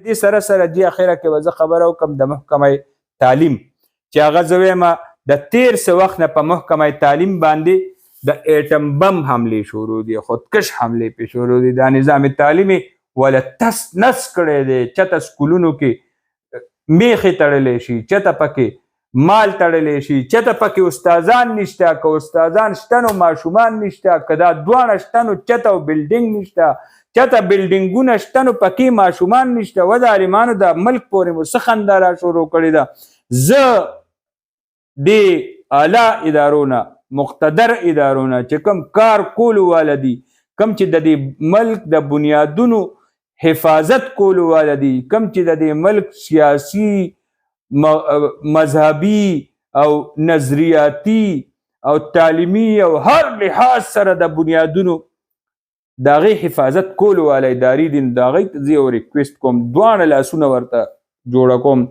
دې سره سره دې اخره کې به زه خبره وکړم د محکمه تعلیم چې هغه زه وایم د 13 وخت نه په محکمه تعلیم باندې د ایټم بم حملې شروع دي، خودکش حملې پې شروع دي. دا نظام تعلیمي ولا تس نس کړی دی، چته سکولونو کې میخې تړلی شي، چته پکې مال تړلی شي، چته پکې استادان نشته، که استادان شته نو ماشومان نشته، که دا دواړه شته نو چته بلډینګ نشته، چته بلډینګونه شته نو پکې ماشومان نشته. و د عالمانو د ملک پورې مو څه خندا را شروع کړې ده. زه د اعلی ادارو نه مقتدر ادارو نه چې کوم کار کولو والا دي، کوم چې د دې ملک د بنیادونو حفاظت کولو والا دي، کوم چې د دې ملک سیاسي مذهبي او نظریاتي او تعلیمي او هر لحاظ سره د بنیادونو د هغې حفاظت کولو والا ادارې دي، د هغوی ته زه یو ریکویسټ کوم، دواړه لاسونه ورته جوړه کوم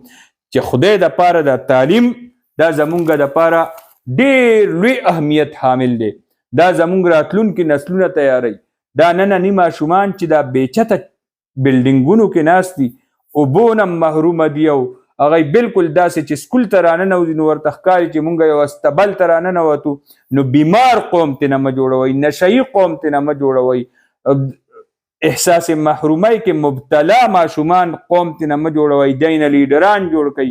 چې خدای دپاره د تعلیم دا زمونږ دپاره ډېر لوی اهمیت حامل دی. دا زمونږ راتلونکي نسلونه تیاروي. دا ننني ماشومان چې دا بېچته بلډینګونو کې ناست دي، اوبو نه محرومه دي او هغوی بلکل داسې چې سکول ته راننوځي نو ورته ښکاري چې مونږ یو استبل ته راننوتو. نو بیمار قوم ترې نه مه جوړوئ، نشهیي قوم ترې نه مه جوړوئ، احساس محرومۍ کې مبتلا ماشومان قوم ترې نه مه جوړوئ، دی نه لیډران جوړ کړئ.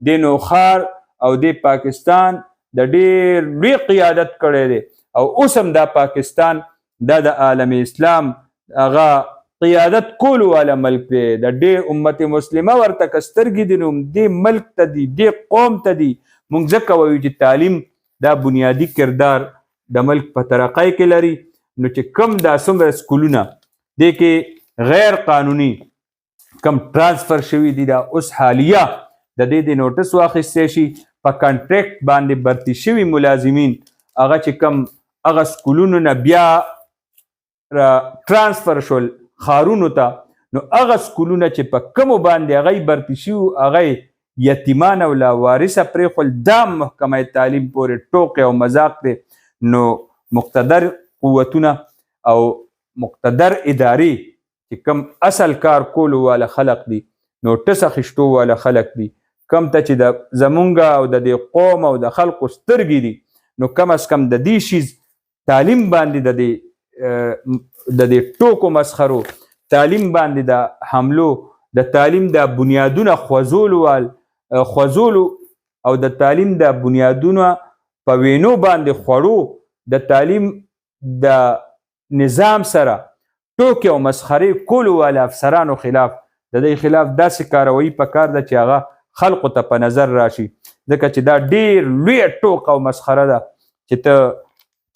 دی نوښار او د پاکستان د ډېر لوی قیادت کړی دی او اوس هم دا پاکستان دا د عالم اسلام هغه قیادت کولو والا ملک دی. د ډېر امت مسلمه ورته که سترګې دي نو دې ملک ته دي، دې قوم ته دي. موږ ځکه وایو چې تعلیم دا بنیادي کردار د ملک په ترقۍ کې لري. نو چې کم دا څومره سکولونه دې کې غیر قانوني کم ټرانسفر شوي دي، دا اوس حالیه د دې د نوټس واخیستی شي. په کنټریکټ باندې برتي شوي ملازمین هغه چې کم هغه سکولونو نه بیا ټرانسفر شول ښارونو ته، نو هغه سکولونه چې په کمو باندې هغوی برتي شوي هغوی یتیمان او لاوارثه پرېښول. دا محکمه تعلیم پورې ټوقې او مذاق دی. نو مقتدر قوتونه او مقتدر ادارې چې کم اصل کار کولو والا خلق دي، نوټس اخیستو والا خلق دي، کم ته چې د زمونږ او د دې قوم او د خلقو سترګې دي، نو کم از کم د دې شیز تعلیم باندې د دې ټوکو مسخرو تعلیم باندې د حملو د تعلیم د بنیادونه خوځولو او د تعلیم د بنیادونه په وینو باندې خوړو د تعلیم د نظام سره ټوکې او مسخرې کولو والا افسرانو خلاف د دې خلاف داسې کاروایي پکار ده چې هغه خلقو ته په نظر راشي. ځکه چې دا ډېر لویه ټوکه او مسخره ده چې ته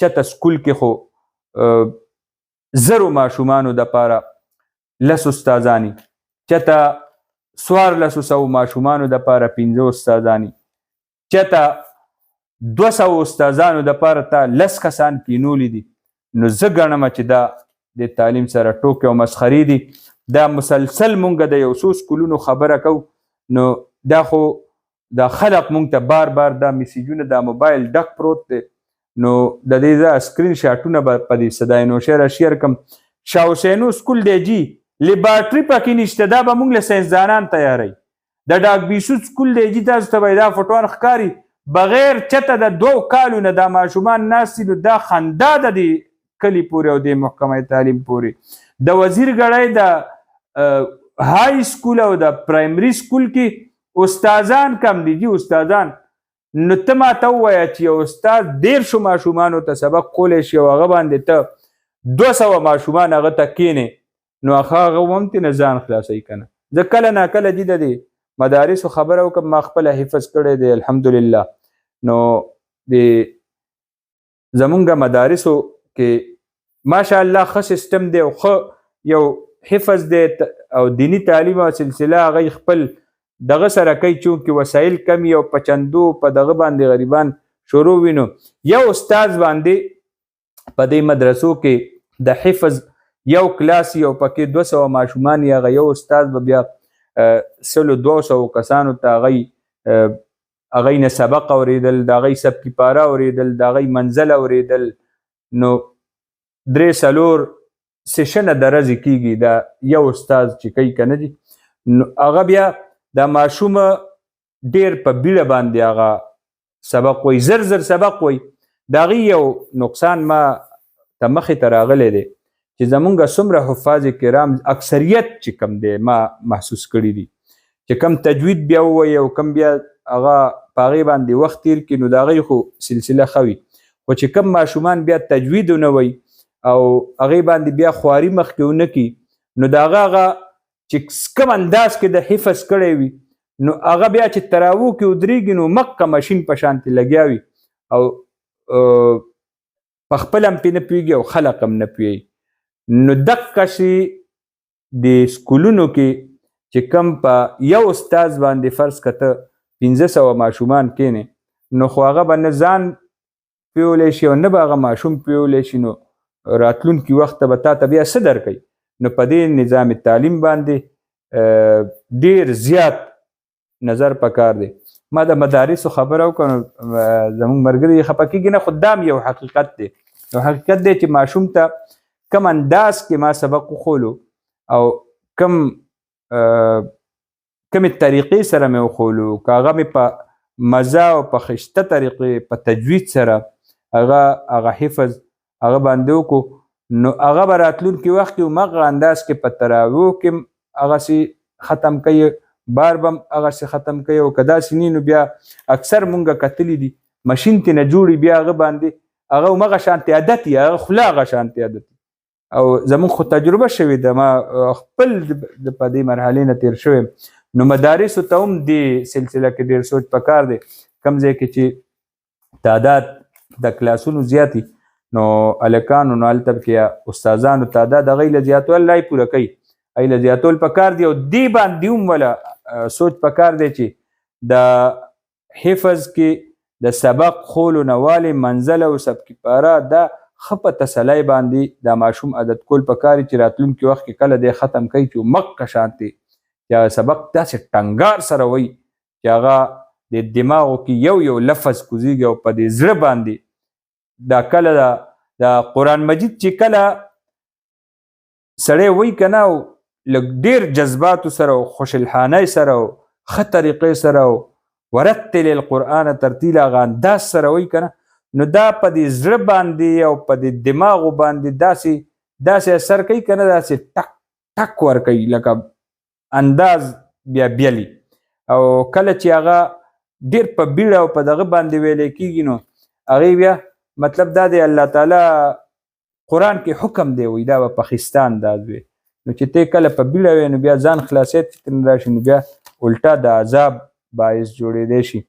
چته سکول کې خو زرو ماشومانو دپاره 10 استادانې، چته 1400 ماشومانو دپاره 15 استادانې، چته 200 استادانو دپاره تا 10 کسان کینولی دي. نو زه ګڼمه چې دا د تعلیم سره ټوکې او مسخرې دي. دا مسلسل مونږ د یو څو سکولونو خبره کوو، نو دا خو دا خلق مونږ ته بار بار دا میسیجونه دا موبایل ډک پروت دی. نو د دې زه سکرین شاټونه به په دې صدای نوشیره شیر کړم. شاه حسینو سکول دی جي لیبارټري پکې نشته، دا به مونږ له ساینسدانان تیاروي. د ډاک بیسو سکول دی جي تاسو ته به دا فوټوان ښکاري بغیر چته د 2 کالو نه دا ماشومان ناست دي. نو دا خندا ده د کلي پورې او د محکمه تعلیم پورې. د وزیر ګړی د های سکول او د پرایمري سکول کې استادان کم دي جي استادان. نو ته ماته ووایه چې یو استاد 150 ماشومانو ته سبق کولی شي او هغه باندې ته 200 ماشومان هغه ته کینې، نو هغه هم ترېنه ځان خلاصوي که نه. زه کله ناکله جي د دې مدارسو خبره وکړم، ما خپله حفظ کړی دی الحمدلله. نو د زمونږ مدارسو کې ماشاءالله ښه سیسټم دی او ښه یو حفظ دی او دینی تعلیم او سلسله هغوی خپل دغه سره کوي. چونکې وسایل کم او په چندو په دغه باندې غریبان شروع وینو. یو استاد باندې په دې مدرسو کې د حفظ یو کلاس یو پکې 200 ماشومان یا یو استاد به بیا 100-200 کسانو ته هغوی نه سبق اورېدل، د هغوی سبکي پاره اورېدل، د هغوی منزل اورېدل. نو 3-4 سیشنه د ورځې کېږي دا یو استاد چې کوي که نه دي. نو هغه بیا دا ماشوم ډیر په بیړه باندې هغه سبق وای، زر زر سبق وای. د هغې یو نقصان ما ته مخې ته راغلی دی چې زمونږ څومره حفاظ کرام اکثریت چې کم دی ما محسوس کړي دي چې کم تجوید بیا ووایي او کم بیا هغه په هغې باندې وخت تیر کړي، نو د هغې خو سلسله ښه وي. خو چې کم ماشومان بیا تجوید ونه وایي او هغې باندې بیا خواري مخکې ونه کړي، نو د هغه چې کم انداز کې د حفظ کړی وي نو هغه بیا چې تراوو کې ودرېږي نو مکه ماشین په شانتې لګیا وي او په خپل هم پې نه پوهېږي او خلق هم نه پوهېږي. نو دقسې د سکولونو کې چې کم په یو استاز باندې فرض که ته 500 ماشومان کښېنې نو خو هغه به نه ځان پوهولی شي او نه به هغه ماشوم پوهولی شي، نو راتلونکي وخت ته به تا ته بیا څه درکوي. نو په دې نظام تعلیم باندې ډیر زیات نظر پکار دی. ما د مدارسو خبره وکړه نو زموږ ملګري خفه کېږي نه، خو دا هم یو حقیقت دی. یو حقیقت دی چې ماشوم ته کم انداز کې ما سبق وښولو او کمې طریقې سره مې وښولو، که هغه مې په مزه او په ښایسته طریقې په تجوید سره هغه حفظ هغه باندې وکړو نو هغه به راتلونکي وخت کې همغه انداز کې په تراویحو کې هغسې ختم کوي، بار به هم هغسې ختم کوي. او که داسې نه نو بیا اکثر مونږ کتلي دي مشین ترې نه جوړي بیا هغه باندې هغه همغه شانتې عادت وي، هغه خوله هغه شانتې عادت وي. او زموږ خو تجربه شوې ده، ما خپل په دې مرحلې نه تېر شوی. نو مدارسو ته هم دې سلسله کې ډېر سوچ پکار دی. کوم ځای کې چې تعداد د کلاسونو زیات وي نو هلکانو نو هلته کې استادانو تعداد هغوی له زیاتول لا یې پوره کوي، هغوی له زیاتول پکار دی. او دې باندې هم وله سوچ پکار دی چې د حفظ کې د سبق خولو نه والې منزل او سبکي پاره دا ښه په تسلی باندې دا ماشوم عادت کول پکار دي چې راتلونکي وخت کې کله دی ختم کوي چې مکه شانتې چې هغه سبق داسې ټنګار سره وایي چې هغه د دماغو کې یو لفظ کوزیږي او په دې زړه باندې دا کله د قرآن مجید چې کله سړی وایي که نه او لږ ډېر جذباتو سره او خوشالحانۍ سره او ښه طریقې سره او ورتل القرآن ترتیل هغه انداز سره وایي که نه نو دا په دې زړه باندې او په دې دماغو باندې داسې اثر کوي که نه، داسې ټک ټک ورکوي لکه انداز بیا بیلي. او کله چې هغه ډېر په بیړه او په دغه باندې ویلی کېږي نو هغې بیا مطلب دا دی الله تعالی قرآن کې حکم دی وایي دا به په ښایسته انداز وي. نو چې ته کله په بیړه وی نو بیا ځان خلاصیت چې ترې راشي نو بیا الټا د عذاب باعث جوړېدی شي.